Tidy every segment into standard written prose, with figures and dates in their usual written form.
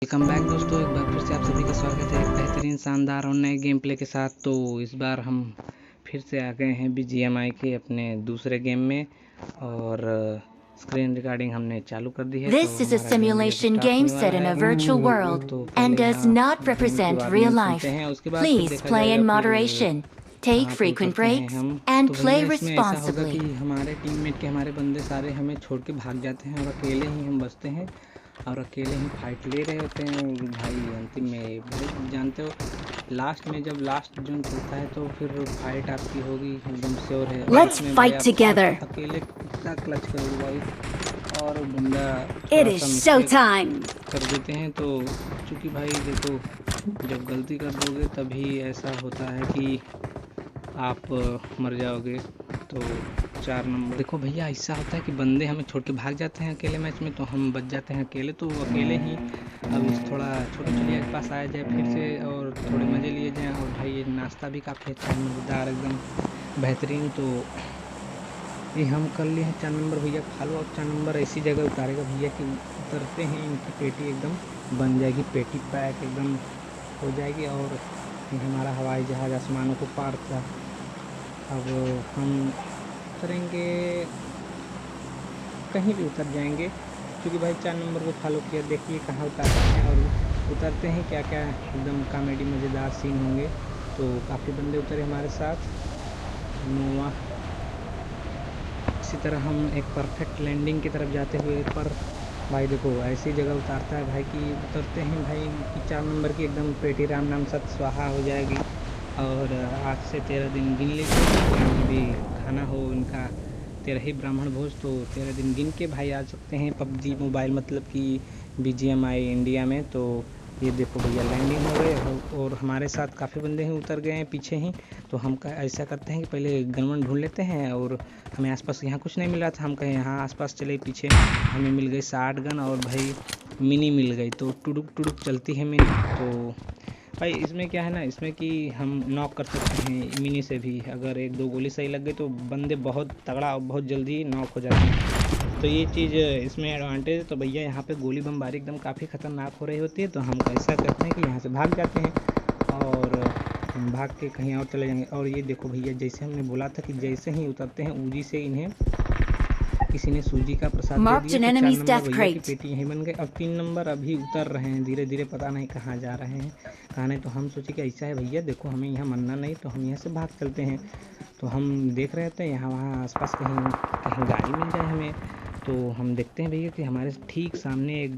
Welcome back दोस्तों, एक बार फिर से आप सभी का स्वागत है एक बेहतरीन शानदार और नए गेम प्ले के साथ। तो इस बार हम फिर से आ गए हैं BGMI के अपने दूसरे गेम में और स्क्रीन रिकॉर्डिंग हमने चालू कर दी है। This is a simulation game set in a virtual world and does not represent real life. Please play in moderation, take frequent breaks, and play responsibly. हमारे टीममेट के हमारे बंदे सारे हमें छोड़ के भाग जाते हैं और अकेले ही हम बचते हैं और अकेले ही फाइट ले रहे होते हैं। और भाई अंतिम में भाई जानते हो, लास्ट में जब लास्ट जोन चलता है तो फिर फाइट आपकी होगी एकदम श्योर है। Let's fight together. अकेले कितना क्लच करोगे भाई, और बंदा It is showtime. कर देते हैं। तो चूँकि भाई देखो, जब गलती कर दोगे तभी ऐसा होता है कि आप मर जाओगे। तो 4 नंबर देखो भैया, ऐसा होता है कि बंदे हमें छोड़ के भाग जाते हैं अकेले मैच में, तो हम बच जाते हैं अकेले। तो अकेले ही अब थोड़ा छोटे चिड़िया के पास आया जाए फिर से और थोड़े मज़े लिए जाएँ। और भाई ये नाश्ता भी काफ़ी अच्छा है, मज़ेदार एकदम बेहतरीन। तो ये हम कर लिए हैं 4 नंबर भैया खा लो। और 4 नंबर ऐसी जगह उतारेगा भैया कि उतरते हैं इनकी पेटी एकदम बन जाएगी, पेटी पैक एकदम हो जाएगी और हमारा हवाई जहाज़ आसमानों को पार था। अब हम उतरेंगे, कहीं भी उतर जाएंगे, क्योंकि भाई 4 नंबर को फॉलो किया, देखिए कहाँ उतरते हैं और उतरते हैं क्या क्या एकदम कॉमेडी मज़ेदार सीन होंगे। तो काफ़ी बंदे उतरे हमारे साथ। नोवा इसी तरह हम एक परफेक्ट लैंडिंग की तरफ जाते हुए, पर भाई देखो ऐसी जगह उतारता है भाई कि उतरते हैं भाई कि 4 नंबर की एकदम पेटी राम नाम सत स्वाहा हो जाएगी। और आज से 13 दिन गिन लीजिए, कहीं भी खाना हो इनका 13 ही ब्राह्मण भोज, तो 13 दिन गिन के भाई आ सकते हैं PUBG मोबाइल मतलब कि BGMI इंडिया में। तो ये देखो भैया लैंडिंग हो गए और हमारे साथ काफ़ी बंदे हैं उतर गए हैं पीछे ही। तो हम ऐसा करते हैं कि पहले गनवन ढूंढ लेते हैं, और हमें आसपास यहाँ कुछ नहीं मिल रहा था, हम कहें यहाँ आसपास चले, पीछे हमें मिल गई 60 गन और भाई मिनी मिल गई। तो टुडुक टुडुक चलती है मिनी। तो भाई इसमें क्या है ना, इसमें कि हम नॉक कर सकते हैं मिनी से भी, अगर 1-2 गोली सही लग गई तो बंदे बहुत तगड़ा और बहुत जल्दी नॉक हो जाते हैं। तो ये चीज़ इसमें एडवांटेज है। तो भैया यहाँ पे गोली बमबारी एकदम काफ़ी ख़तरनाक हो रही होती है, तो हम ऐसा करते हैं कि यहाँ से भाग जाते हैं और हम भाग के कहीं और चले जाएंगे। और ये देखो भैया, जैसे हमने बोला था कि जैसे ही उतरते हैं ऊजी से इन्हें किसी ने सूजी का प्रसाद दे दिया, तो 4 नंबर भैया की पेटी यहीं बन गई। अब 3 नंबर अभी उतर रहे हैं धीरे धीरे, पता नहीं कहाँ जा रहे हैं कहाँ नहीं। तो हम सोचे कि ऐसा है भैया देखो, हमें यहाँ मरना नहीं, तो हम यहाँ से भाग चलते हैं। तो हम देख रहे थे यहाँ वहाँ आसपास कहीं कहीं गाड़ी मिल जाए हमें। तो हम देखते हैं भैया कि हमारे ठीक सामने एक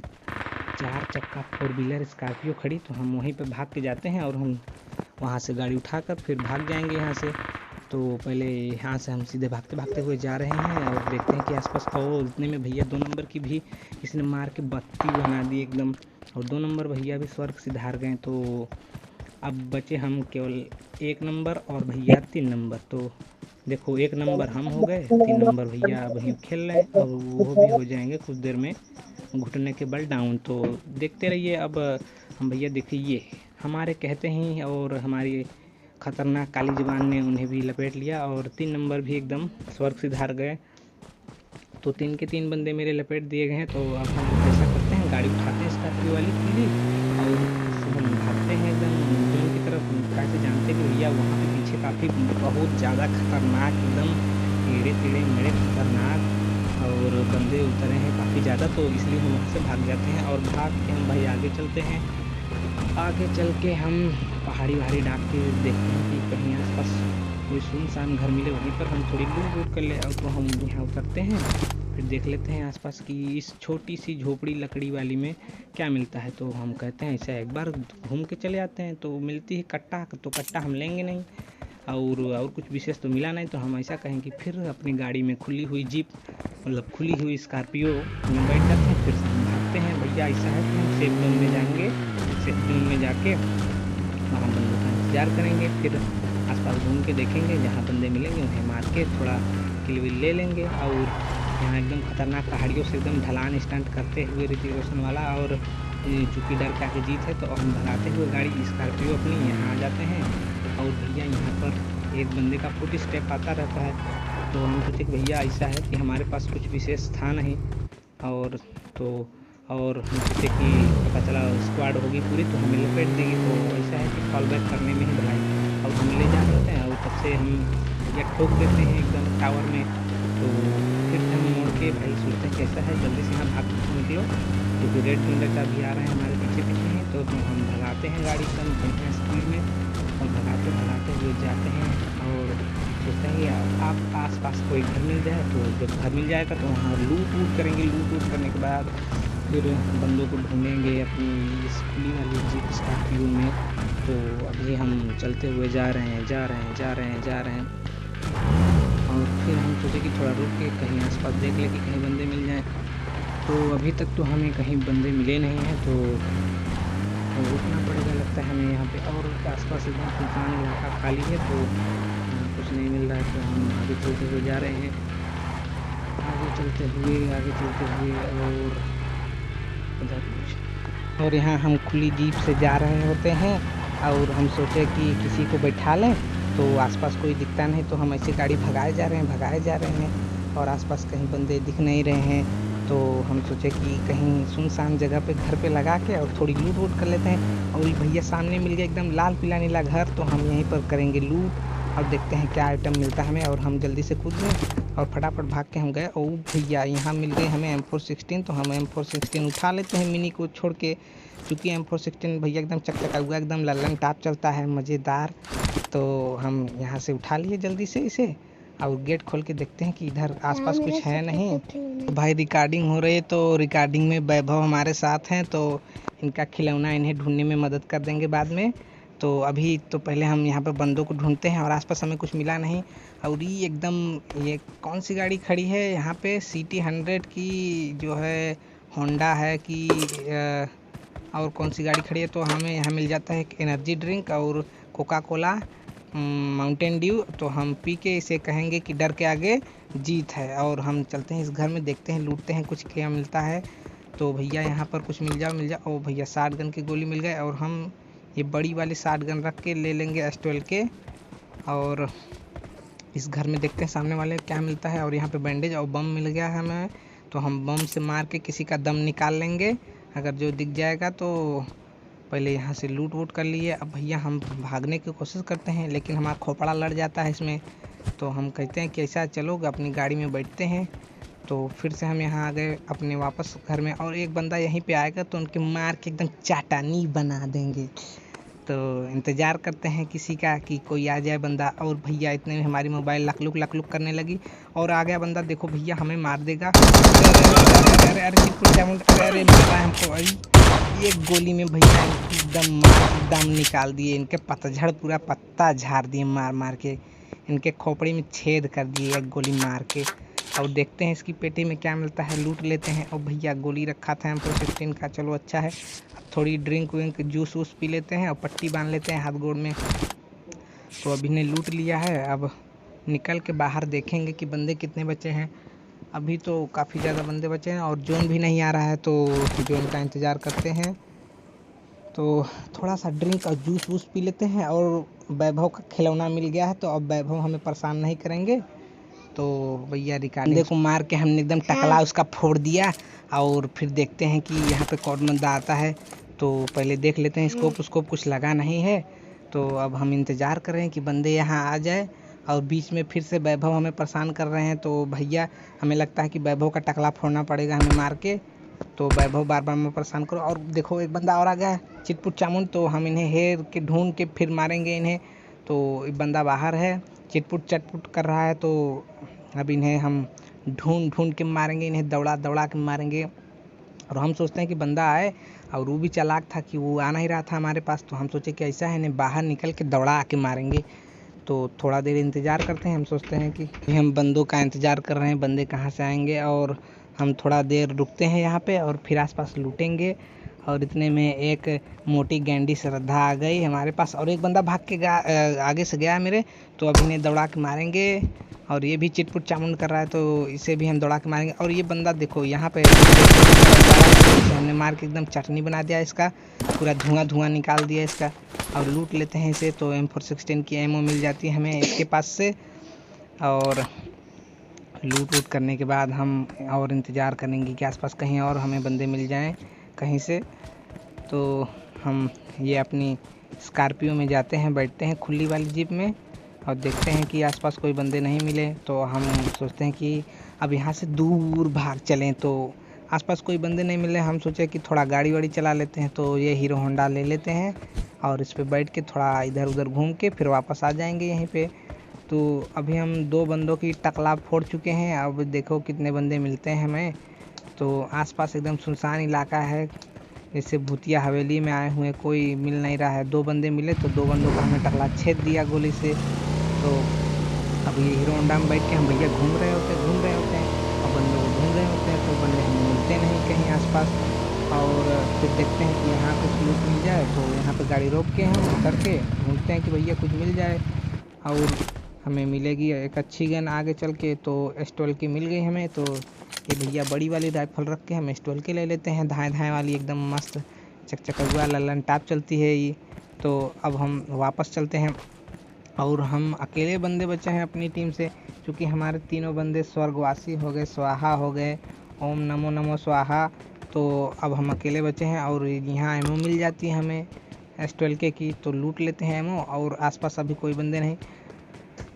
4 चक्का 4 व्हीलर स्कॉर्पियो खड़ी, तो हम वहीं पर भाग के जाते हैं और हम वहाँ से गाड़ी उठाकर फिर भाग जाएंगे यहाँ से। तो पहले यहाँ से हम सीधे भागते भागते हुए जा रहे हैं और देखते हैं कि आसपास और उतने में भैया 2 नंबर की भी किसी ने मार के बत्ती बना दी एकदम, और 2 नंबर भैया भी स्वर्ग सिधार गए। तो अब बचे हम केवल 1 नंबर और भैया 3 नंबर। तो देखो 1 नंबर हम हो गए, 3 नंबर भैया अब वहीं खेल रहे हैं और वो भी हो जाएंगे कुछ देर में घुटने के बल डाउन। तो देखते रहिए। अब हम भैया देखिए ये हमारे कहते हैं और हमारी खतरनाक काली जबान ने उन्हें भी लपेट लिया और 3 नंबर भी एकदम स्वर्ग सिधार गए। तो 3 के 3 बंदे मेरे लपेट दिए गए हैं। तो अब हम ऐसा करते हैं, गाड़ी उठाते हैं स्कॉर्पियो वाली खुली और हम भागते हैं एकदम जोन की तरफ। कैसे जानते कि भैया वहाँ पे पीछे काफ़ी बहुत ज़्यादा खतरनाक एकदम टेढ़े टेढ़े मेरे खतरनाक और बंदे उतरे हैं काफ़ी ज़्यादा। तो इसलिए हम वहाँ से भाग जाते हैं और भाग के हम भाई आगे चलते हैं। आगे चल के हम पहाड़ी वहाड़ी डाक के देखते हैं कि कहीं आसपास कोई सुनसान घर मिले, वहीं पर हम थोड़ी लूट कर ले। और तो हम यहाँ उतरते हैं, फिर देख लेते हैं आसपास की इस छोटी सी झोपड़ी लकड़ी वाली में क्या मिलता है। तो हम कहते हैं ऐसा एक बार घूम के चले आते हैं। तो मिलती है कट्टा, तो कट्टा हम लेंगे नहीं और कुछ विशेष तो मिला नहीं। तो हम ऐसा कहें कि फिर अपनी गाड़ी में खुली हुई जीप मतलब खुली हुई स्कॉर्पियो में बैठ जाते हैं, फिर हम भागते हैं। भैया ऐसा है कि हम सेफ जोन में जाएंगे, सेफ जोन में जाके वहाँ बंदों का इंतजार करेंगे, फिर आसपास घूम के देखेंगे, जहाँ बंदे मिलेंगे उन्हें मार के थोड़ा किल विल ले लेंगे। और यहाँ एकदम खतरनाक पहाड़ियों से एकदम ढलान स्टंट करते हुए ऋतिक रोशन वाला, और चूँकि डर का के जीत है तो हम भगाते हुए गाड़ी स्कॉर्पियो अपनी यहाँ आ जाते हैं। और भैया यहाँ पर एक बंदे का फुट स्टेप आता रहता है। तो हम सोचे कि भैया ऐसा है कि हमारे पास कुछ विशेष था नहीं, और तो और हम सोचे कि पता चला स्क्वाड होगी पूरी तो हमें लपेट देगी, तो ऐसा है कि कॉल बैक करने में ही भलाई। और हम ले जा रहे हैं और तब से हम या ठोक देते हैं एकदम टावर में, तो फिर से हम मोड़ के भाई सोचते हैं कैसा है जल्दी से हम भाग निकलो, क्योंकि रेड विंडर का भी आ रहे हैं हमारे पीछे पीछे हैं। तो हम भगाते हैं गाड़ी एकदम बढ़िया स्पीड में और भगाते हुए जाते हैं और सोचते हैं कि आप आस-पास कोई घर मिल जाए, तो जब घर मिल जाएगा तो वहाँ लूट वूट करेंगे। लूट वूट करने के बाद फिर बंदों को ढूंढेंगे अपनी इस खुली वाली जीप स्कॉर्पियो में। तो अभी हम चलते हुए जा रहे हैं और फिर हम सोचे कि थोड़ा रुक के कहीं आसपास देख ले कि कहीं बंदे मिल जाएं। तो अभी तक तो हमें कहीं बंदे मिले नहीं हैं, तो रुकना पड़ेगा लगता है हमें यहाँ पे। और आसपास एकदम सुनसान इलाका खाली है, तो कुछ नहीं मिल रहा है। तो हम आगे चलते हुए जा रहे हैं, आगे चलते हुए और यहाँ हम खुली जीप से जा रहे होते हैं और हम सोचे कि किसी को बैठा लें, तो आसपास कोई दिखता नहीं, तो हम ऐसे गाड़ी भगाए जा रहे हैं और आसपास कहीं बंदे दिख नहीं रहे हैं। तो हम सोचे कि कहीं सुनसान जगह पे घर पे लगा के और थोड़ी लूट वूट कर लेते हैं। और भैया सामने मिल गया एकदम लाल पीला नीला घर, तो हम यहीं पर करेंगे लूट और देखते हैं क्या आइटम मिलता है हमें। और हम जल्दी से कूद गए और फटाफट भाग के हम गए। और भैया यहाँ मिल गए हमें M416, तो हम M416 उठा लेते हैं मिनी को छोड़ के, क्योंकि M416 भैया एकदम चकचका हुआ एकदम लल्लन टाप चलता है मज़ेदार। तो हम यहाँ से उठा लिए जल्दी से इसे और गेट खोल के देखते हैं कि इधर आसपास कुछ है नहीं। तो भाई रिकॉर्डिंग हो रही है, तो रिकॉर्डिंग में वैभव हमारे साथ हैं, तो इनका खिलौना इन्हें ढूंढने में मदद कर देंगे बाद में। तो अभी तो पहले हम यहाँ पर बंदों को ढूंढते हैं और आसपास हमें कुछ मिला नहीं। और ये एकदम ये कौन सी गाड़ी खड़ी है यहाँ पे, CT 100 की जो है होंडा है कि और कौन सी गाड़ी खड़ी है। तो हमें यहाँ मिल जाता है एक एनर्जी ड्रिंक और कोका कोला माउंटेन ड्यू। तो हम पी के इसे कहेंगे कि डर के आगे जीत है। और हम चलते हैं इस घर में, देखते हैं लूटते हैं कुछ क्या मिलता है। तो भैया यहाँ पर कुछ मिल जाओ। ओ भैया 60 गन की गोली मिल गए और हम ये बड़ी वाली 60 गन रख के ले लेंगे S12 के। और इस घर में देखते हैं सामने वाले क्या मिलता है। और यहाँ पे बैंडेज और बम मिल गया है हमें, तो हम बम से मार के किसी का दम निकाल लेंगे अगर जो दिख जाएगा। तो पहले यहाँ से लूट वूट कर लिए। अब भैया हम भागने की कोशिश करते हैं, लेकिन हमारा खोपड़ा लड़ जाता है इसमें। तो हम कहते हैं कि ऐसा चलोगे, अपनी गाड़ी में बैठते हैं। तो फिर से हम यहाँ आ गए अपने वापस घर में, और एक बंदा यहीं पे आएगा तो उनके मार के एकदम चाटानी बना देंगे। तो इंतज़ार करते हैं किसी का कि कोई आ जाए बंदा। और भैया इतने में हमारी मोबाइल लकलुक करने लगी और आ गया बंदा। देखो भैया हमें मार देगा। अरे हमको एक गोली में भैया दम निकाल दिए, इनके पतझड़ पूरा पत्ता झाड़ दिए मार के, इनके खोपड़ी में छेद कर दिए एक गोली मार के। और देखते हैं इसकी पेटी में क्या मिलता है, लूट लेते हैं। और भैया गोली रखा था M416 का, चलो अच्छा है। थोड़ी ड्रिंक विंक जूस वूस पी लेते हैं और पट्टी बांध लेते हैं हाथ गोड़ में। तो अभी ने लूट लिया है, अब निकल के बाहर देखेंगे कि बंदे कितने बचे हैं। अभी तो काफ़ी ज़्यादा बंदे बचे हैं और जोन भी नहीं आ रहा है, तो जोन का इंतज़ार करते हैं। तो थोड़ा सा ड्रिंक और जूस वूस पी लेते हैं। और वैभव का खिलौना मिल गया है, तो अब वैभव हमें परेशान नहीं करेंगे। तो भैया रिकॉर्डिंग को मार के हमने एकदम टकला उसका फोड़ दिया। और फिर देखते हैं कि यहाँ पे कौन बंदा आता है। तो पहले देख लेते हैं स्कोप कुछ लगा नहीं है। तो अब हम इंतज़ार कर रहे हैं कि बंदे यहाँ आ जाए। और बीच में फिर से वैभव हमें परेशान कर रहे हैं, तो भैया हमें लगता है कि वैभव का टकला फोड़ना पड़ेगा हमें मार के। तो वैभव बार बार हमें परेशान करो। और देखो एक बंदा और आ गया चिटपुट चामुंड, तो हम इन्हें हेर के ढूंढ के फिर मारेंगे इन्हें। तो एक बंदा बाहर है चिटपुट चटपुट कर रहा है, तो अब इन्हें हम ढूंढ के मारेंगे, इन्हें दौड़ा के मारेंगे। और हम सोचते हैं कि बंदा आए, और वो भी चालाक था कि वो आ नहीं रहा था हमारे पास। तो हम सोचे कि ऐसा है इन्हें बाहर निकल के दौड़ा के मारेंगे। तो थोड़ा देर इंतज़ार करते हैं। हम सोचते हैं कि हम बंदों का इंतज़ार कर रहे हैं, बंदे कहाँ से आएंगे। और हम थोड़ा देर रुकते हैं यहाँ पे और फिर आसपास लूटेंगे। और इतने में एक मोटी गैंडी श्रद्धा आ गई हमारे पास, और एक बंदा भाग के आगे से गया मेरे। तो अब इन्हें दौड़ा के मारेंगे। और ये भी चिटपुट चामुंड कर रहा है, तो इसे भी हम दौड़ा के मारेंगे। और ये बंदा देखो यहाँ पे हमने मार के एकदम चटनी बना दिया, इसका पूरा धुआं निकाल दिया इसका। और लूट लेते हैं इसे। तो M416 की एमओ मिल जाती है हमें इसके पास से। और लूट वूट करने के बाद हम और इंतज़ार करेंगे कि आसपास कहीं और हमें बंदे मिल जाएं कहीं से। तो हम ये अपनी स्कॉर्पियो में जाते हैं, बैठते हैं खुली वाली जीप में और देखते हैं कि आसपास कोई बंदे नहीं मिले। तो हम सोचते हैं कि अब यहाँ से दूर भाग चलें। तो आसपास कोई बंदे नहीं मिले, हम सोचे कि थोड़ा गाड़ी वाड़ी चला लेते हैं। तो ये हीरो होंडा ले लेते हैं और इस पर बैठ के थोड़ा इधर उधर घूम के फिर वापस आ जाएंगे यहीं पे। तो अभी हम 2 बंदों की टकला फोड़ चुके हैं। अब देखो कितने बंदे मिलते हैं हमें। तो आसपास एकदम सुनसान इलाका है, जैसे भूतिया हवेली में आए हुए, कोई मिल नहीं रहा है। 2 बंदे मिले तो 2 बंदों को हमने टकला छेद दिया गोली से। तो अब ये हीरो होंडा में बैठ के हम भैया घूम रहे होते हैं और बंदों को ढूंढ रहे होते हैं। तो बंदे हमें मिलते नहीं कहीं आसपास। और फिर देखते हैं कि यहाँ कुछ लूट मिल जाए। तो यहाँ पे गाड़ी रोक के हम उतर के ढूंढते हैं कि भैया कुछ मिल जाए और हमें मिलेगी एक अच्छी गन आगे चल के। तो S12 की मिल गई हमें। तो ये भैया बड़ी वाली राइफल रख के हम S12 के ले लेते हैं, धाएँ धाएँ वाली एकदम मस्त चकचका लल्लन टाप चलती है ये। तो अब हम वापस चलते हैं और हम अकेले बंदे बचे हैं अपनी टीम से, क्योंकि हमारे तीनों बंदे स्वर्गवासी हो गए, स्वाहा हो गए, ओम नमो नमो स्वाहा। तो अब हम अकेले बचे हैं और यहाँ एमओ मिल जाती है हमें S12 की। तो लूट लेते हैं एमओ और आसपास अभी कोई बंदे नहीं।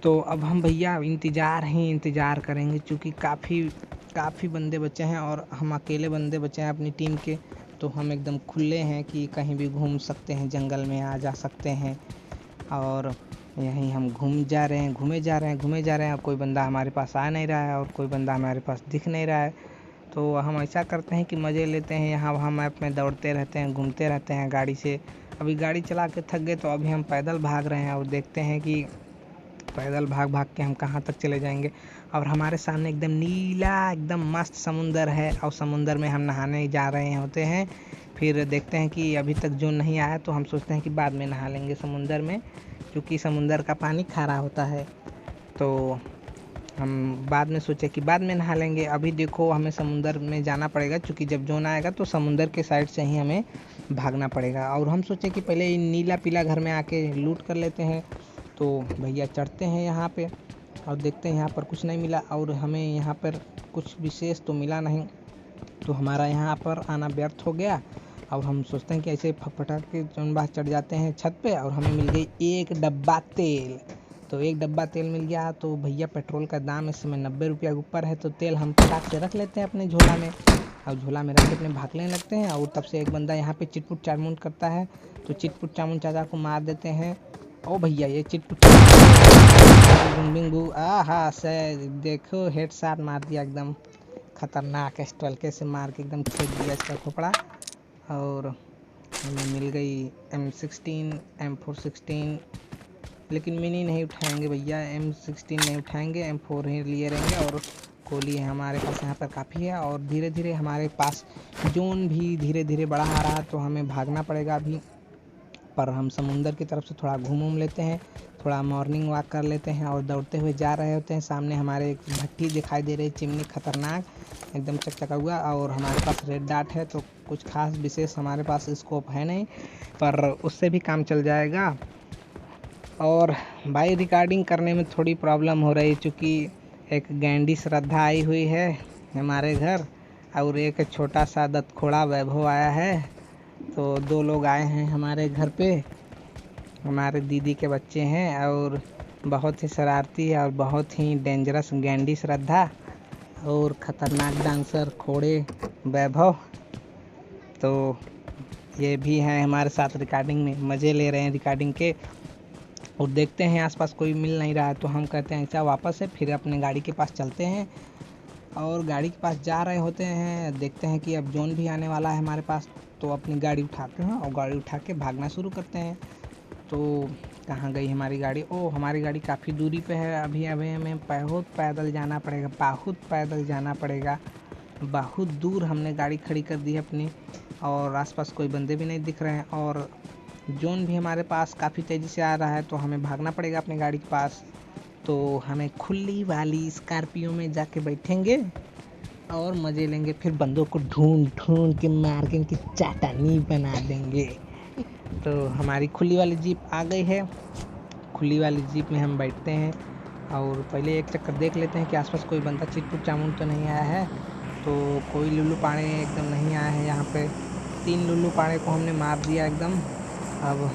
तो अब हम भैया इंतज़ार करेंगे, क्योंकि काफ़ी बंदे बचे हैं और हम अकेले बंदे बचे हैं अपनी टीम के। तो हम एकदम खुले हैं कि कहीं भी घूम सकते हैं, जंगल में आ जा सकते हैं। और यहीं हम घूमे जा रहे हैं। अब कोई बंदा हमारे पास आ नहीं रहा है और कोई बंदा हमारे पास दिख नहीं रहा है। तो हम ऐसा करते हैं कि मज़े लेते हैं, यहाँ वहाँ मैप में दौड़ते रहते हैं, घूमते रहते हैं गाड़ी से। अभी गाड़ी चला के थक गए तो अभी हम पैदल भाग रहे हैं और देखते हैं कि पैदल भाग के हम कहाँ तक चले जाएंगे। और हमारे सामने एकदम नीला एकदम मस्त समुंदर है और समुंदर में हम नहाने जा रहे होते हैं। फिर देखते हैं कि अभी तक जो नहीं आया तो हम सोचते हैं कि बाद में नहा लेंगे समुंदर में, क्योंकि समुंदर का पानी खारा होता है। तो हम बाद में सोचे कि बाद में नहा लेंगे। अभी देखो हमें समुंदर में जाना पड़ेगा, क्योंकि जब जोन आएगा तो समुंदर के साइड से ही हमें भागना पड़ेगा। और हम सोचे कि पहले नीला पीला घर में आके लूट कर लेते हैं। तो भैया चढ़ते हैं यहाँ पे और देखते हैं यहाँ पर कुछ नहीं मिला और हमें यहाँ पर कुछ विशेष तो मिला नहीं। तो हमारा यहाँ पर आना व्यर्थ हो गया और हम सोचते हैं कि ऐसे फटफटा के जोन बाहर चढ़ जाते हैं छत पे। और हमें मिल गई 1 डब्बा तेल। तो 1 डब्बा तेल मिल गया। तो भैया पेट्रोल का दाम इस समय 90 रुपया ऊपर है। तो तेल हम फटाक से रख लेते हैं अपने झोला में और झोला में रख के अपने भागने लगते हैं। और तब से एक बंदा यहाँ पे चिटपुट चामुंड करता है। तो चिटपुट चामुंड चाचा को मार देते हैं। ओ भैया ये चिटपुट बिंगू आहा से देखो हेडशॉट मार दिया, एकदम खतरनाक S12 से मार के एकदम छेद दिया इसका खोपड़ा। और हमें मिल गई M16 M416, लेकिन मिनी नहीं उठाएंगे भैया, M16 नहीं उठाएंगे, M4 ही लिए रहेंगे। और गोली है हमारे पास यहाँ पर काफ़ी है। और धीरे धीरे हमारे पास जोन भी धीरे धीरे बढ़ा आ रहा है। तो हमें भागना पड़ेगा अभी। पर हम समुंदर की तरफ से थोड़ा घूम लेते हैं, थोड़ा मॉर्निंग वॉक कर लेते हैं और दौड़ते हुए जा रहे होते हैं। सामने हमारे एक भट्टी दिखाई दे रही है, चिमनी खतरनाक एकदम चकचका हुआ। और हमारे पास रेड डॉट है। तो कुछ खास विशेष हमारे पास स्कोप है नहीं, पर उससे भी काम चल जाएगा। और भाई रिकॉर्डिंग करने में थोड़ी प्रॉब्लम हो रही है, क्योंकि एक गैंडी श्रद्धा आई हुई है हमारे घर और एक छोटा सा दत्तखोड़ा वैभव आया है। तो 2 लोग आए हैं हमारे घर पे, हमारे दीदी के बच्चे हैं और बहुत ही शरारती है और बहुत ही डेंजरस गैंडी श्रद्धा और ख़तरनाक डांसर खोड़े वैभव। तो ये भी हैं हमारे साथ रिकॉर्डिंग में, मज़े ले रहे हैं रिकॉर्डिंग के। और देखते हैं आसपास कोई मिल नहीं रहा है। तो हम कहते हैं ऐसा वापस है, फिर अपने गाड़ी के पास चलते हैं और गाड़ी के पास जा रहे होते हैं। देखते हैं कि अब जोन भी आने वाला है हमारे पास। तो अपनी गाड़ी उठाते हैं और गाड़ी उठा के भागना शुरू करते हैं। तो कहाँ गई हमारी गाड़ी? ओह हमारी गाड़ी काफ़ी दूरी पे है। अभी हमें बहुत पैदल जाना पड़ेगा, बहुत दूर हमने गाड़ी खड़ी कर दी है अपनी। और आसपास कोई बंदे भी नहीं दिख रहे हैं और जोन भी हमारे पास काफ़ी तेज़ी से आ रहा है। तो हमें भागना पड़ेगा अपनी गाड़ी के पास। तो हमें खुली वाली स्कॉर्पियो में जाके बैठेंगे और मज़े लेंगे, फिर बंदों को ढूंढ के मार के इनकी चाटनी बना देंगे। तो हमारी खुली वाली जीप आ गई है। खुली वाली जीप में हम बैठते हैं और पहले एक चक्कर देख लेते हैं कि आसपास कोई बंदा चिटपुट चामुन तो नहीं आया है। तो कोई लुल्लू पाड़े एकदम नहीं आया है यहाँ पे। 3 लुल्लू पाड़े को हमने मार दिया एकदम। अब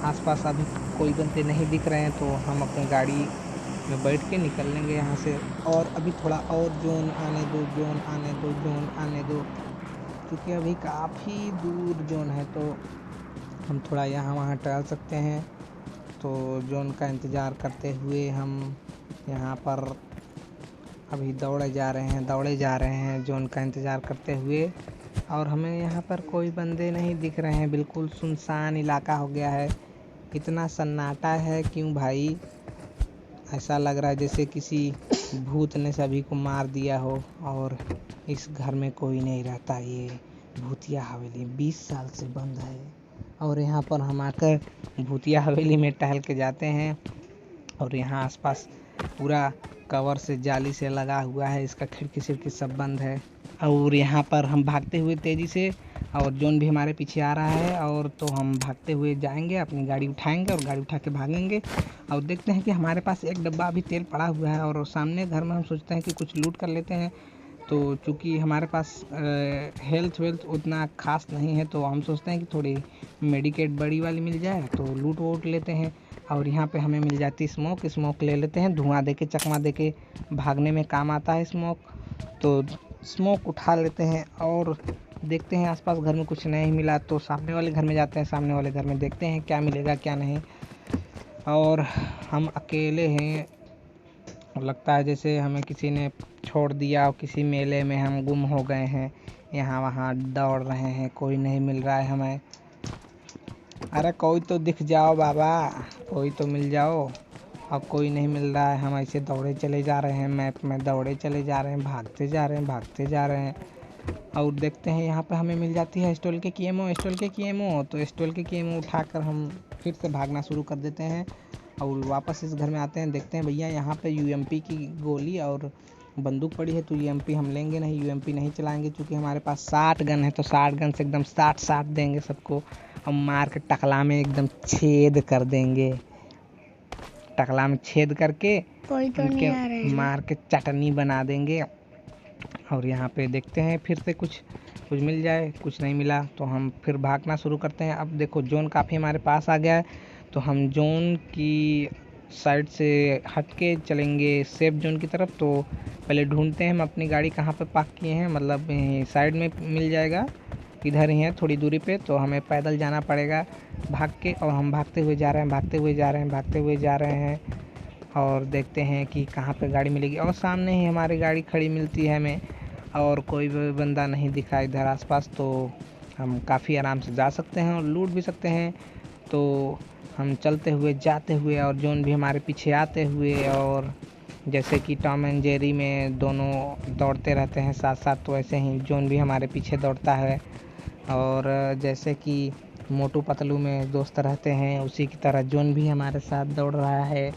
आसपास अभी कोई बंदे नहीं दिख रहे हैं, तो हम अपनी गाड़ी में बैठ के निकल लेंगे यहाँ से। और अभी थोड़ा और जोन आने दो, जोन आने दो, जोन आने दो, क्योंकि अभी काफ़ी दूर जोन है, तो हम थोड़ा यहाँ वहाँ टहल सकते हैं। तो जोन का इंतज़ार करते हुए हम यहाँ पर अभी दौड़े जा रहे हैं जोन का इंतज़ार करते हुए। और हमें यहाँ पर कोई बंदे नहीं दिख रहे हैं, बिल्कुल सुनसान इलाका हो गया है। इतना सन्नाटा है क्यों भाई, ऐसा लग रहा है जैसे किसी भूत ने सभी को मार दिया हो और इस घर में कोई नहीं रहता। ये भूतिया हवेली 20 साल से बंद है और यहाँ पर हम आकर भूतिया हवेली में टहल के जाते हैं। और यहाँ आसपास पूरा कवर से जाली से लगा हुआ है, इसका खिड़की सब बंद है। और यहाँ पर हम भागते हुए तेज़ी से, और जोन भी हमारे पीछे आ रहा है, और तो हम भागते हुए जाएंगे, अपनी गाड़ी उठाएंगे और गाड़ी उठा के भागेंगे। और देखते हैं कि हमारे पास एक डब्बा अभी तेल पड़ा हुआ है, और सामने घर में हम सोचते हैं कि कुछ लूट कर लेते हैं। तो चूँकि हमारे पास हेल्थ वेल्थ उतना खास नहीं है, तो हम सोचते हैं कि थोड़ी मेडिकेट बड़ी वाली मिल जाए तो लूट वूट लेते हैं। और यहाँ पे हमें मिल जाती स्मोक ले लेते हैं, धुआं देके चकमा देके भागने में काम आता है स्मोक। तो स्मोक उठा लेते हैं और देखते हैं आसपास घर में कुछ नहीं मिला तो सामने वाले घर में जाते हैं, सामने वाले घर में देखते हैं क्या मिलेगा क्या नहीं। और हम अकेले हैं, लगता है जैसे हमें किसी ने छोड़ दिया और किसी मेले में हम गुम हो गए हैं, यहाँ वहाँ दौड़ रहे हैं, कोई नहीं मिल रहा है हमें। अरे कोई तो दिख जाओ बाबा, कोई तो मिल जाओ। अब कोई नहीं मिल रहा है, हम ऐसे दौड़े चले जा रहे हैं, मैप में दौड़े चले जा रहे हैं, भागते जा रहे हैं। और देखते हैं यहाँ पे हमें मिल जाती है स्टॉल के कीएमओ। तो स्टॉल के कीएमओ उठाकर हम फिर से भागना शुरू कर देते हैं और वापस इस घर में आते हैं। देखते हैं भैया यहाँ पे यूएमपी की गोली और बंदूक पड़ी है, तो यूएमपी हम लेंगे नहीं, यूएमपी नहीं चलाएंगे, क्योंकि हमारे पास 60 गन है। तो 60 गन से एकदम 60 देंगे सबको, हम मार के टकला में एकदम छेद कर देंगे। टकला में छेद करके कोई तो नहीं आ रहा है, मार के चटनी बना देंगे। और यहाँ पे देखते हैं फिर से कुछ मिल जाए, कुछ नहीं मिला तो हम फिर भागना शुरू करते हैं। अब देखो जोन काफ़ी हमारे पास आ गया है, तो हम जोन की साइड से हट के चलेंगे सेफ जोन की तरफ। तो पहले ढूंढते हैं हम अपनी गाड़ी कहाँ पे पार्क किए हैं, मतलब साइड में मिल जाएगा, इधर ही है थोड़ी दूरी पे, तो हमें पैदल जाना पड़ेगा भाग के। और हम भागते हुए जा रहे हैं और देखते हैं कि कहाँ पे गाड़ी मिलेगी। और सामने ही हमारी गाड़ी खड़ी मिलती है हमें, और कोई भी बंदा नहीं दिखा इधर आसपास, तो हम काफ़ी आराम से जा सकते हैं और लूट भी सकते हैं। तो हम चलते हुए जाते हुए और जोन भी हमारे पीछे आते हुए, और जैसे कि टॉम एंड जेरी में दोनों दौड़ते रहते हैं साथ साथ, तो ऐसे ही जोन भी हमारे पीछे दौड़ता है। और जैसे कि मोटू पतलू में दोस्त रहते हैं, उसी की तरह जोन भी हमारे साथ दौड़ रहा है।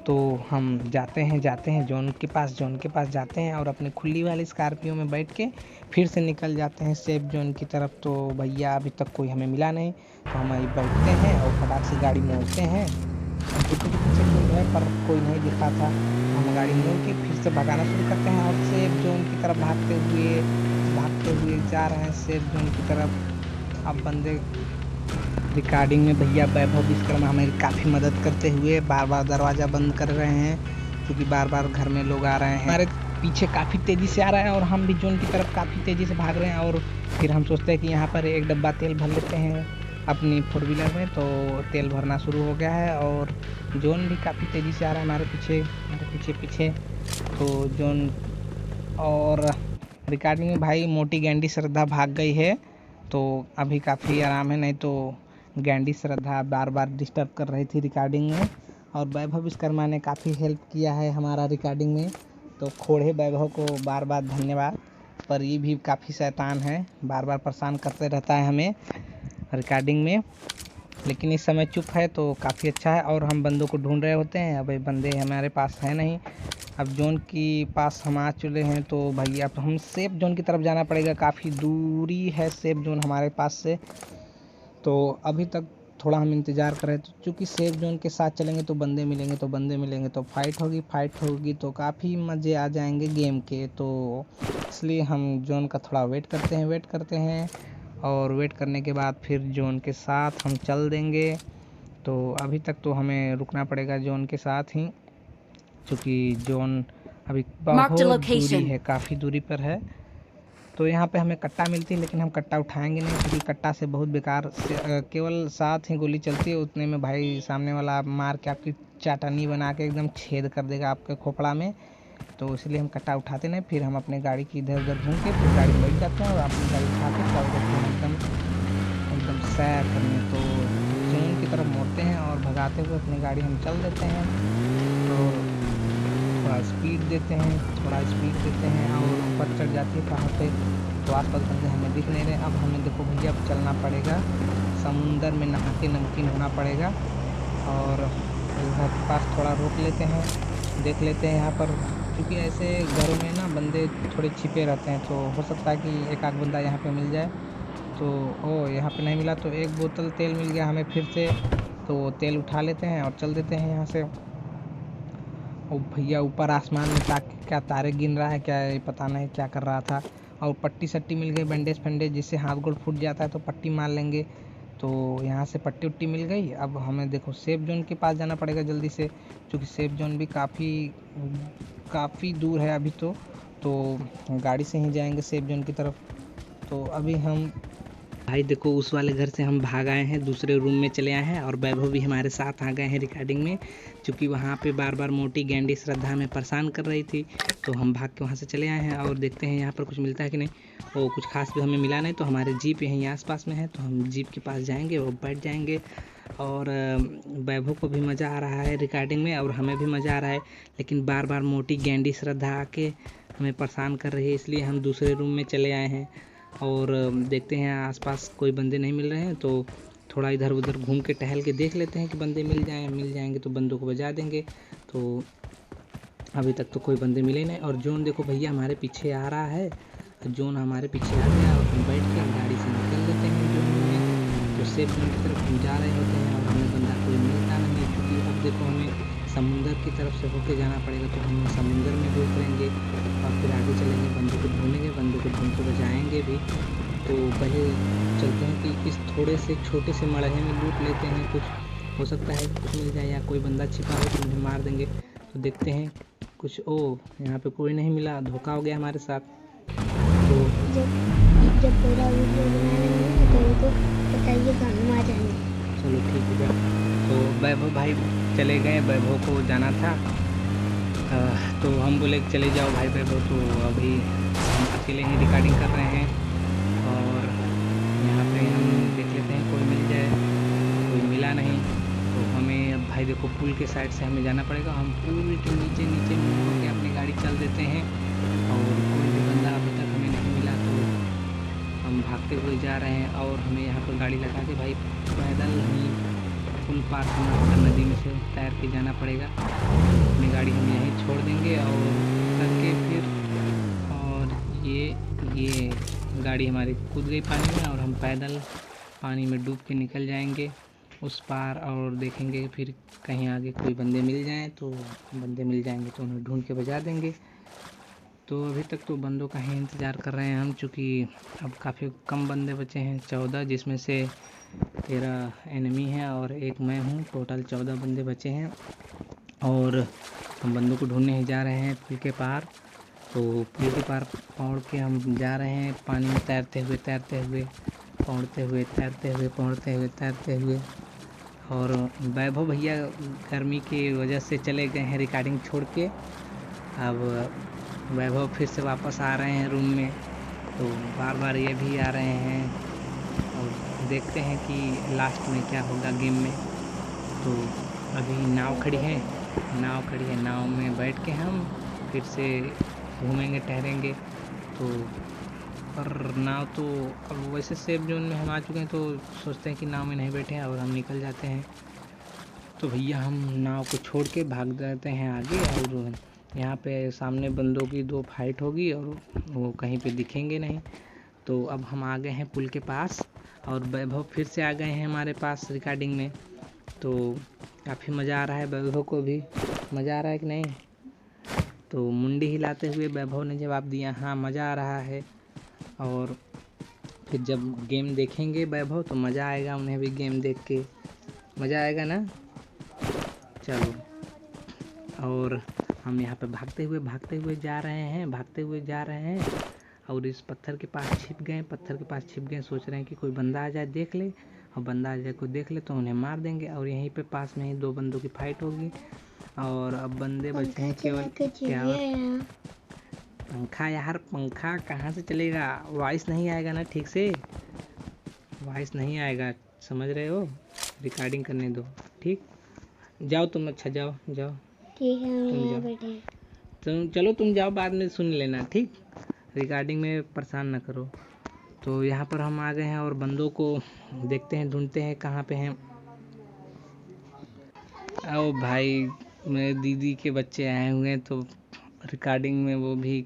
तो हम जाते हैं जोन के पास जाते हैं और अपनी खुली वाली स्कॉर्पियो में बैठ के फिर से निकल जाते हैं सेफ जोन की तरफ। तो भैया अभी तक कोई हमें मिला नहीं, तो हम वहीं बैठते हैं और फटाक से गाड़ी मोड़ते हैं। पीछे कोई है पर कोई नहीं दिखा था, हम गाड़ी मोड़ के फिर से भगाना शुरू करते हैं और सेफ जोन की तरफ भागते हुए जा रहे हैं सेफ जोन की तरफ। अब बंदे रिकॉर्डिंग में भैया वैभव विश्वकर्मा हमें काफ़ी मदद करते हुए बार बार दरवाज़ा बंद कर रहे हैं, क्योंकि बार बार घर में लोग आ रहे हैं। हमारे पीछे काफ़ी तेज़ी से आ रहा है और हम भी जोन की तरफ काफ़ी तेज़ी से भाग रहे हैं। और फिर हम सोचते हैं कि यहाँ पर एक डब्बा तेल भर लेते हैं अपनी 4 व्हीलर में, तो तेल भरना शुरू हो गया है। और जोन भी काफ़ी तेज़ी से आ रहा है हमारे पीछे। तो जोन और रिकॉर्डिंग में भाई मोटी गैंडी श्रद्धा भाग गई है, तो अभी काफ़ी आराम है, नहीं तो गैंडी श्रद्धा बार बार डिस्टर्ब कर रही थी रिकॉर्डिंग में। और वैभव विश्वकर्मा ने काफ़ी हेल्प किया है हमारा रिकॉर्डिंग में, तो खोड़े वैभव को बार बार धन्यवाद। पर ये भी काफ़ी शैतान है, बार बार परेशान करते रहता है हमें रिकॉर्डिंग में, लेकिन इस समय चुप है तो काफ़ी अच्छा है। और हम बंदों को ढूंढ रहे होते हैं, अब बंदे हमारे पास है नहीं। अब जोन के पास हम आ चुके हैं, तो भैया अब हम सेफ जोन की तरफ जाना पड़ेगा, काफ़ी दूरी है सेफ जोन हमारे पास से। तो अभी तक थोड़ा हम इंतज़ार कर रहे थे, चूँकि सेफ जोन के साथ चलेंगे तो बंदे मिलेंगे तो फाइट होगी तो काफ़ी मज़े आ जाएंगे गेम के। तो इसलिए हम जोन का थोड़ा वेट करते हैं और वेट करने के बाद फिर जोन के साथ हम चल देंगे। तो अभी तक तो हमें रुकना पड़ेगा जोन के साथ ही, क्योंकि जोन अभी बहुत दूरी है, काफ़ी दूरी पर है। तो यहाँ पे हमें कट्टा मिलती है, लेकिन हम कट्टा उठाएंगे नहीं, क्योंकि कट्टा से बहुत बेकार से केवल 7 ही गोली चलती है। उतने में भाई सामने वाला मार के आपकी चाटनी बना के एकदम छेद कर देगा आपके खोपड़ा में। तो इसलिए हम कट्टा उठाते नहीं, फिर हम अपने गाड़ी की इधर उधर घूम के फिर गाड़ी में बैठ जाते हैं और अपनी गाड़ी उठा के चल देते हैं एकदम सैर करने। तो जोन की तरफ मोड़ते हैं और भगाते हुए अपनी गाड़ी हम चल देते हैं। तो थोड़ा स्पीड देते हैं और ऊपर चढ़ जाती है पहाड़ पे। तो आसपास बंदे हमें दिख नहीं रहे। अब हमें देखो भैया, अब चलना पड़ेगा, समुंदर में नहा के नमकीन होना पड़ेगा। और यहाँ के पास थोड़ा रोक लेते हैं, देख लेते हैं यहाँ पर, क्योंकि ऐसे घरों में ना बंदे थोड़े छिपे रहते हैं। तो हो सकता है कि एक आध बंदा यहाँ पे मिल जाए। तो यहाँ पे नहीं मिला तो एक बोतल तेल मिल गया हमें फिर से। तो तेल उठा लेते हैं और चल देते हैं यहाँ से। और भैया ऊपर आसमान में क्या तारे गिन रहा है क्या, पता नहीं क्या कर रहा था। और पट्टी सट्टी मिल गई, बैंडेज फैंडेज, जिससे हाथ गोड़ फूट जाता है तो पट्टी मार लेंगे। तो यहाँ से पट्टी उट्टी मिल गई। अब हमें देखो सेफ जोन के पास जाना पड़ेगा जल्दी से, क्योंकि सेफ जोन भी काफ़ी दूर है अभी। तो गाड़ी से ही जाएंगे सेफ जोन की तरफ। तो अभी हम भाई देखो उस वाले घर से हम भाग आए हैं, दूसरे रूम में चले आए हैं और वैभव भी हमारे साथ आ गए हैं रिकॉर्डिंग में, क्योंकि वहाँ पे बार बार मोटी गैंडी श्रद्धा में परेशान कर रही थी। तो हम भाग के वहाँ से चले आए हैं और देखते हैं यहाँ पर कुछ मिलता है कि नहीं। वो कुछ खास भी हमें मिला नहीं। तो हमारे जीप यहीं आसपास में है, तो हम जीप के पास जाएंगे और बैठ जाएंगे। और वैभव को भी मज़ा आ रहा है रिकॉर्डिंग में और हमें भी मज़ा आ रहा है, लेकिन बार बार मोटी गैंडी श्रद्धा आके हमें परेशान कर रही है, इसलिए हम दूसरे रूम में चले आए हैं। और देखते हैं आसपास कोई बंदे नहीं मिल रहे हैं, तो थोड़ा इधर उधर घूम के टहल के देख लेते हैं कि बंदे मिल जाएंगे तो बंदों को बजा देंगे। तो अभी तक तो कोई बंदे मिले नहीं। और जोन देखो भैया हमारे पीछे आ रहा है, जोन हमारे पीछे आ गया और हम बैठ के गाड़ी से निकल लेते हैं जोन में। तो सेफ जोन की तरफ हम जा रहे होते हैं और हमें बंदा कोई मिलता नहीं, क्योंकि अब देखो हमें समुंदर की तरफ से होके जाना पड़ेगा। तो हम समुंदर में भी उतरेंगे और फिर आगे चलेंगे, बंदों को ढूंढ के बजाएंगे भी। तो पहले चलते हैं कि इस थोड़े से छोटे से मड़हे में लूट लेते हैं, कुछ हो सकता है कुछ मिल जाए या कोई बंदा छिपा हो तो उन्हें मार देंगे। तो देखते हैं कुछ। यहाँ पे कोई नहीं मिला, धोखा हो गया हमारे साथ। तो जब पूरा वीडियो बनाने तो बताइएगा, हम आ जाएंगे। चलो ठीक है। तो वैभव भाई चले गए, वैभव को जाना था। तो हम बोले चले जाओ भाई वैभव। तो अभी हम अकेले ही रिकॉर्डिंग कर रहे हैं और यहाँ पे हम देख लेते हैं कोई मिल जाए। कोई मिला नहीं तो हमें अब भाई देखो पुल के साइड से हमें जाना पड़ेगा। हम पुल के नीचे मोड़ के अपनी गाड़ी चल देते हैं और कोई भी बंदा अभी तक हमें नहीं मिला। तो हम भागते हुए जा रहे हैं और हमें यहाँ पर गाड़ी लगा के भाई पैदल ही पुल पार करना होगा, नदी में से तैर के जाना पड़ेगा। अपनी गाड़ी हम यहीं छोड़ देंगे और करके फिर, और ये गाड़ी हमारी कूद गई पानी में और हम पैदल पानी में डूब के निकल जाएंगे उस पार। और देखेंगे फिर कहीं आगे कोई बंदे मिल जाएं, तो बंदे मिल जाएंगे तो उन्हें ढूंढ के बजा देंगे। तो अभी तक तो बंदों का ही इंतज़ार कर रहे हैं हम, चूँकि अब काफ़ी कम बंदे बचे हैं, 14, जिसमें से 13 एनिमी हैं और एक मैं हूँ। टोटल 14 बंदे बचे हैं और हम बंदों को ढूंढने ही जा रहे हैं पुल के पार। तो पुल के पार पहुँच के हम जा रहे हैं पानी में तैरते हुए पहुँचते हुए। और वैभव भैया गर्मी की वजह से चले गए हैं रिकॉर्डिंग छोड़ के। अब वैभव फिर से वापस आ रहे हैं रूम में, तो बार बार ये भी आ रहे हैं और देखते हैं कि लास्ट में क्या होगा गेम में। तो अभी नाव खड़ी है, नाव में बैठ के हम फिर से घूमेंगे टहलेंगे। तो पर नाव तो अब वैसे सेफ जोन में हम आ चुके हैं, तो सोचते हैं कि नाव में नहीं बैठे हैं और हम निकल जाते हैं। तो भैया हम नाव को छोड़ के भाग जाते हैं आगे और यहाँ पे सामने बंदों की 2 फाइट होगी और वो कहीं पे दिखेंगे नहीं। तो अब हम आ गए हैं पुल के पास और वैभव फिर से आ गए हैं हमारे पास रिकॉर्डिंग में, तो काफ़ी मज़ा आ रहा है। वैभव को भी मज़ा आ रहा है कि नहीं? तो मुंडी हिलाते हुए वैभव ने जवाब दिया हाँ मज़ा आ रहा है। और फिर जब गेम देखेंगे वैभव तो मज़ा आएगा, उन्हें भी गेम देख के मज़ा आएगा ना। चलो, और हम यहाँ पे भागते हुए जा रहे हैं और इस पत्थर के पास छिप गए। सोच रहे हैं कि कोई बंदा आ जाए देख ले, और बंदा आ जाए कोई देख ले तो उन्हें मार देंगे। और यहीं पे पास में ही 2 बंदों की फाइट होगी। और अब बंदे बचे हैं केवल क्या, पंखा यार, पंखा कहाँ से चलेगा? वॉइस नहीं आएगा ना ठीक से, वॉइस नहीं आएगा, समझ रहे हो? रिकॉर्डिंग करने दो, ठीक? जाओ तुम, अच्छा जाओ। ठीक है, हम यहाँ बैठे। चलो तुम जाओ, बाद में सुन लेना, ठीक? रिकॉर्डिंग में परेशान न करो। तो यहाँ पर हम आ गए हैं और बंदों को देखते हैं, ढूंढते हैं कहाँ पे हैं। ओ भाई, मेरे दीदी के बच्चे आए हुए हैं तो रिकॉर्डिंग में वो भी,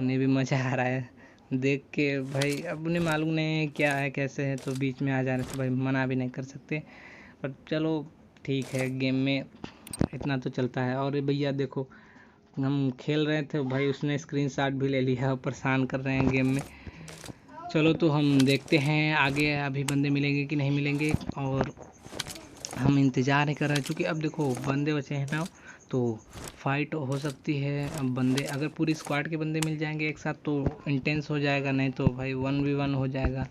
उन्हें भी मज़ा आ रहा है देख के भाई। अब उन्हें मालूम नहीं है क्या है कैसे है, तो बीच में आ जाने से भाई मना भी नहीं कर सकते। पर चलो ठीक है, गेम में इतना तो चलता है। और भैया देखो, हम खेल रहे थे भाई, उसने स्क्रीनशॉट भी ले लिया और परेशान कर रहे हैं गेम में। चलो तो हम देखते हैं आगे अभी बंदे मिलेंगे कि नहीं मिलेंगे, और हम इंतज़ार ही कर रहे हैं। चूँकि अब देखो बंदे बचे हैं ना, तो फाइट हो सकती है। अब बंदे अगर पूरी स्क्वाड के बंदे मिल जाएंगे एक साथ तो इंटेंस हो जाएगा, नहीं तो भाई 1v1 हो जाएगा।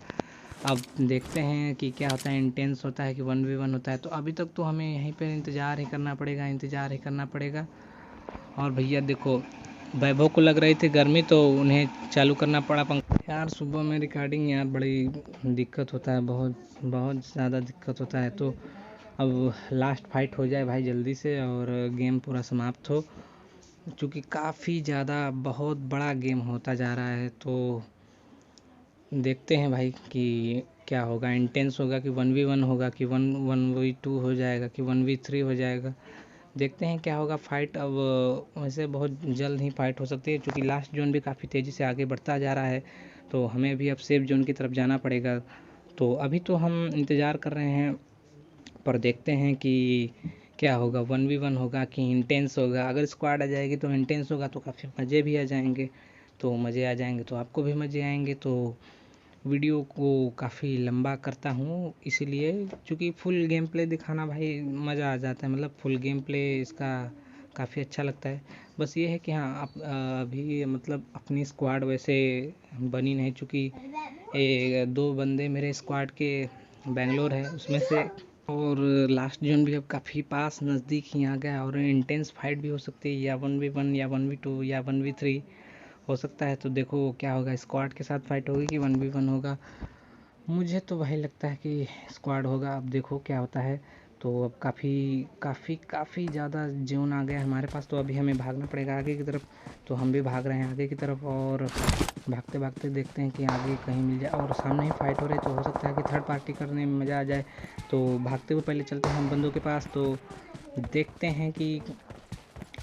अब देखते हैं कि क्या होता है, इंटेंस होता है कि 1v1 होता है। तो अभी तक तो हमें यहीं पर इंतज़ार ही करना पड़ेगा। और भैया देखो, वैभव को लग रही थी गर्मी तो उन्हें चालू करना पड़ा पंखा। यार सुबह में रिकॉर्डिंग यार बड़ी दिक्कत होता है, बहुत ज़्यादा दिक्कत होता है। तो अब लास्ट फाइट हो जाए भाई जल्दी से और गेम पूरा समाप्त हो, क्योंकि काफ़ी ज़्यादा बहुत बड़ा गेम होता जा रहा है। तो देखते हैं भाई कि क्या होगा, इंटेंस होगा कि 1v1 होगा कि 1v2 हो जाएगा कि 1v3 हो जाएगा। देखते हैं क्या होगा फाइट। अब वैसे बहुत जल्द ही फाइट हो सकती है, क्योंकि लास्ट जोन भी काफ़ी तेज़ी से आगे बढ़ता जा रहा है। तो हमें भी अब सेफ जोन की तरफ जाना पड़ेगा। तो अभी तो हम इंतज़ार कर रहे हैं, पर देखते हैं कि क्या होगा, 1v1 होगा कि इंटेंस होगा। अगर स्क्वाड आ जाएगी तो इंटेंस होगा तो काफ़ी मज़े भी आ जाएंगे, तो आपको भी मज़े आएंगे। तो वीडियो को काफ़ी लंबा करता हूँ इसीलिए, क्योंकि फुल गेम प्ले दिखाना भाई मज़ा आ जाता है, मतलब फुल गेम प्ले इसका काफ़ी अच्छा लगता है। बस ये है कि हाँ, अभी मतलब अपनी स्क्वाड वैसे बनी नहीं, चूँकि 2 बंदे मेरे स्क्वाड के बेंगलोर है उसमें से, और लास्ट जोन भी अब काफ़ी पास नज़दीक ही आ गया। और इंटेंस फाइट भी हो सकती है, या 1v1 या 1v2 या 1v3 हो सकता है। तो देखो क्या होगा, स्क्वाड के साथ फाइट होगी कि 1v1 होगा। मुझे तो वही लगता है कि स्क्वाड होगा, अब देखो क्या होता है। तो अब काफ़ी ज़्यादा जोन आ गया हमारे पास, तो अभी हमें भागना पड़ेगा आगे की तरफ। तो हम भी भाग रहे हैं आगे की तरफ, और भागते भागते देखते हैं कि आगे कहीं मिल जाए। और सामने ही फाइट हो रही है, तो हो सकता है कि थर्ड पार्टी करने में मज़ा आ जाए। तो भागते हुए पहले चलते हैं हम बंदों के पास, तो देखते हैं कि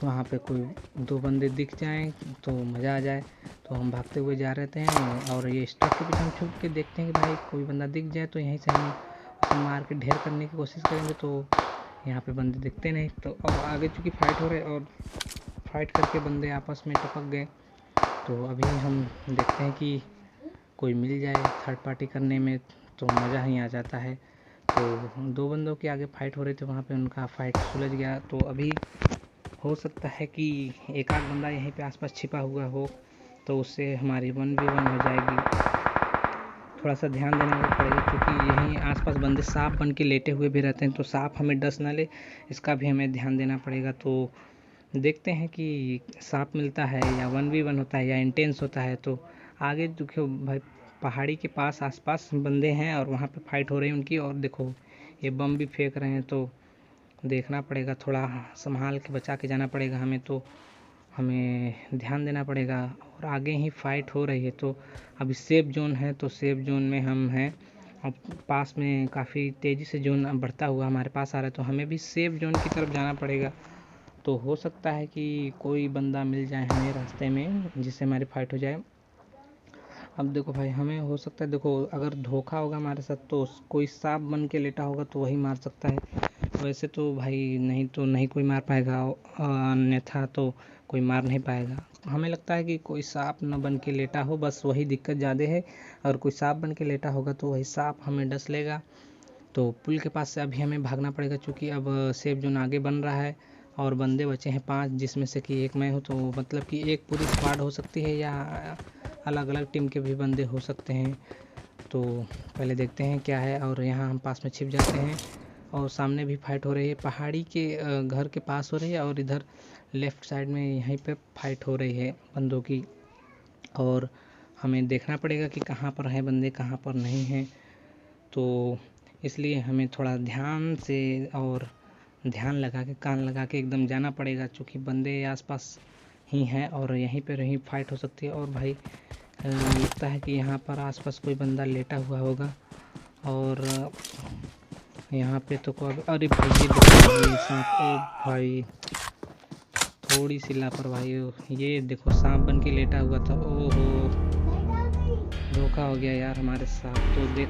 वहाँ पे कोई 2 बंदे दिख जाएं तो मज़ा आ जाए। तो हम भागते हुए जा रहे हैं, और ये स्टॉक के पीछे हम छुप के देखते हैं कि भाई कोई बंदा दिख जाए तो यहीं से हम उसे मार के ढेर करने की कोशिश करेंगे। तो यहाँ पे बंदे दिखते नहीं, तो अब आगे चूँकि फाइट हो रहे और फाइट करके बंदे आपस में टपक गए। तो अभी हम देखते हैं कि कोई मिल जाए थर्ड पार्टी करने में तो मज़ा ही आ जाता है। तो 2 बंदों के आगे फाइट हो रही थी, वहाँ पे उनका फाइट सुलझ गया। तो अभी हो सकता है कि एक आध बंदा यहीं पे आसपास छिपा हुआ हो, तो उससे हमारी 1v1 हो जाएगी। थोड़ा सा ध्यान देना पड़ेगा, क्योंकि यहीं आसपास बंदे सांप बन के लेटे हुए भी रहते हैं, तो सांप हमें डस ना ले, इसका भी हमें ध्यान देना पड़ेगा। तो देखते हैं कि सांप मिलता है या 1v1 होता है या इंटेंस होता है। तो आगे देखो भाई, पहाड़ी के पास आसपास बंदे हैं और वहाँ पे फाइट हो रही है उनकी, और देखो ये बम भी फेंक रहे हैं। तो देखना पड़ेगा, थोड़ा संभाल के बचा के जाना पड़ेगा हमें। तो हमें ध्यान देना पड़ेगा, और आगे ही फाइट हो रही है। तो अभी सेफ जोन है, तो सेफ जोन में हम हैं। अब पास में काफ़ी तेज़ी से जोन बढ़ता हुआ हमारे पास आ रहा है, तो हमें भी सेफ जोन की तरफ जाना पड़ेगा। तो हो सकता है कि कोई बंदा मिल जाए हमें रास्ते में, जिससे हमारी फाइट हो जाए। अब देखो भाई, हमें हो सकता है, देखो अगर धोखा होगा हमारे साथ तो कोई सांप बन के लेटा होगा तो वही मार सकता है। वैसे तो भाई नहीं तो नहीं कोई मार पाएगा, अन्यथा तो कोई मार नहीं पाएगा। हमें लगता है कि कोई सांप न बन के लेटा हो, बस वही दिक्कत ज़्यादा है। अगर कोई सांप बन के लेटा होगा तो वही सांप हमें डस लेगा। तो पुल के पास से अभी हमें भागना पड़ेगा, क्योंकि अब सेफ जोन आगे बन रहा है और बंदे बचे हैं 5, जिसमें से कि एक मैं हूँ। तो मतलब कि एक पूरी स्क्वाड हो सकती है या अलग अलग टीम के भी बंदे हो सकते हैं। तो पहले देखते हैं क्या है। और यहाँ हम पास में छिप जाते हैं और सामने भी फाइट हो रही है, पहाड़ी के घर के पास हो रही है, और इधर लेफ़्ट साइड में यहीं पे फाइट हो रही है बंदों की। और हमें देखना पड़ेगा कि कहाँ पर हैं बंदे, कहाँ पर नहीं हैं। तो इसलिए हमें थोड़ा ध्यान से और ध्यान लगा के, कान लगा के एकदम जाना पड़ेगा, क्योंकि बंदे आसपास ही हैं और यहीं पर ही फाइट हो सकती है। और भाई लगता है कि यहाँ पर आसपास कोई बंदा लेटा हुआ होगा। और यहाँ पे तो कोई, अरे भाई ये देखो ये सांप, ओ भाई थोड़ी सी लापरवाही, ये देखो सांप बन के लेटा हुआ था। ओहो, धोखा हो गया यार हमारे साथ। तो देख